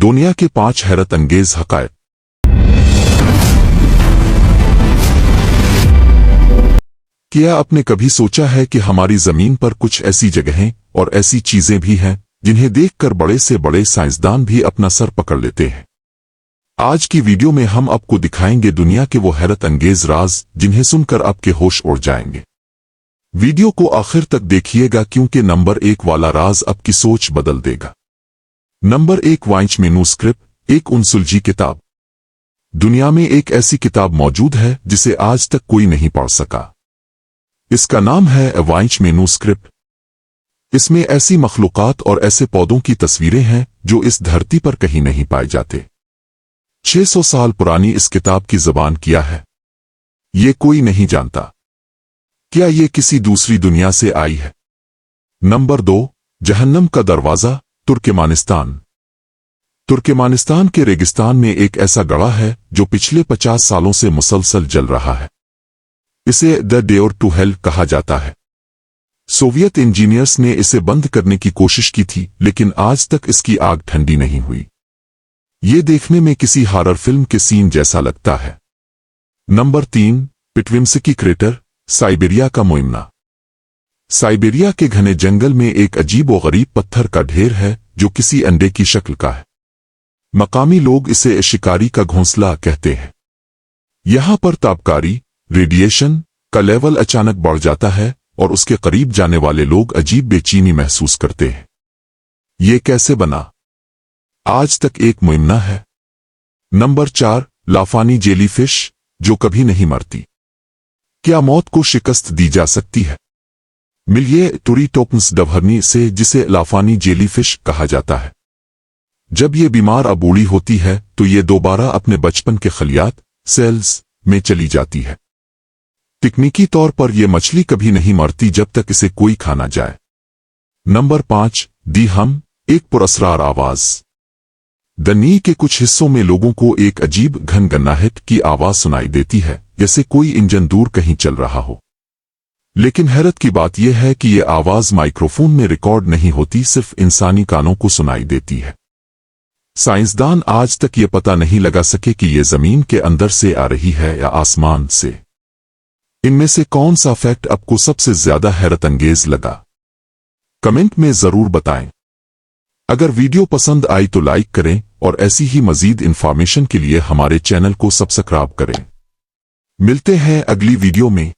दुनिया के 5 हैरत अंगेज हक़ाइक़। क्या आपने कभी सोचा है कि हमारी जमीन पर कुछ ऐसी जगहें और ऐसी चीजें भी हैं जिन्हें देखकर बड़े से बड़े साइंसदान भी अपना सर पकड़ लेते हैं? आज की वीडियो में हम आपको दिखाएंगे दुनिया के वो हैरत अंगेज राज जिन्हें सुनकर आपके होश उड़ जाएंगे। वीडियो को आखिर तक देखिएगा क्योंकि नंबर 1 वाला राज आपकी सोच बदल देगा। नंबर 1, वाइंच मैन्यूस्क्रिप्ट, एक उनसुलझी किताब। दुनिया में एक ऐसी किताब मौजूद है जिसे आज तक कोई नहीं पढ़ सका। इसका नाम है वाइंच मैन्यूस्क्रिप्ट। इसमें ऐसी मखलूकात और ऐसे पौधों की तस्वीरें हैं जो इस धरती पर कहीं नहीं पाए जाते। 600 साल पुरानी इस किताब की ज़बान क्या है, ये कोई नहीं जानता। क्या ये किसी दूसरी दुनिया से आई है? नंबर 2, जहन्नम का दरवाज़ा, तुर्कमेनिस्तान। तुर्कमेनिस्तान के रेगिस्तान में एक ऐसा गड़ा है जो पिछले 50 सालों से मुसलसल जल रहा है। इसे द डोर टू हेल कहा जाता है। सोवियत इंजीनियर्स ने इसे बंद करने की कोशिश की थी, लेकिन आज तक इसकी आग ठंडी नहीं हुई। ये देखने में किसी हॉरर फिल्म के सीन जैसा लगता है। नंबर 3, पिटविम्स्की क्रेटर, साइबेरिया का मोइमना। साइबेरिया के घने जंगल में एक अजीब व गरीब पत्थर का ढेर है जो किसी अंडे की शक्ल का है। मकामी लोग इसे शिकारी का घोंसला कहते हैं। यहां पर तापकारी रेडिएशन का लेवल अचानक बढ़ जाता है और उसके करीब जाने वाले लोग अजीब बेचैनी महसूस करते हैं। ये कैसे बना, आज तक एक मुइमना है। नंबर 4, लाफानी जेलीफिश, जो कभी नहीं मरती। क्या मौत को शिकस्त दी जा सकती है? मिलिए टूरिटोप्स डवहरनी से, जिसे लाफानी जेलीफिश कहा जाता है। जब ये बीमार बूढ़ी होती है तो ये दोबारा अपने बचपन के खलियात सेल्स में चली जाती है। तकनीकी तौर पर यह मछली कभी नहीं मरती जब तक इसे कोई खा ना जाए। नंबर 5, दी हम, एक पुरस्कार आवाज। दुनिया के कुछ हिस्सों में लोगों को एक अजीब घनघनाहट की आवाज सुनाई देती है, जैसे कोई इंजन दूर कहीं चल रहा हो। लेकिन हैरत की बात यह है कि यह आवाज माइक्रोफोन में रिकॉर्ड नहीं होती, सिर्फ इंसानी कानों को सुनाई देती है। साइंसदान आज तक ये पता नहीं लगा सके कि यह जमीन के अंदर से आ रही है या आसमान से। इनमें से कौन सा फैक्ट आपको सबसे ज्यादा हैरत अंगेज लगा? कमेंट में जरूर बताएं। अगर वीडियो पसंद आई तो लाइक करें और ऐसी ही मजीद इंफॉर्मेशन के लिए हमारे चैनल को सब्सक्राइब करें। मिलते हैं अगली वीडियो में।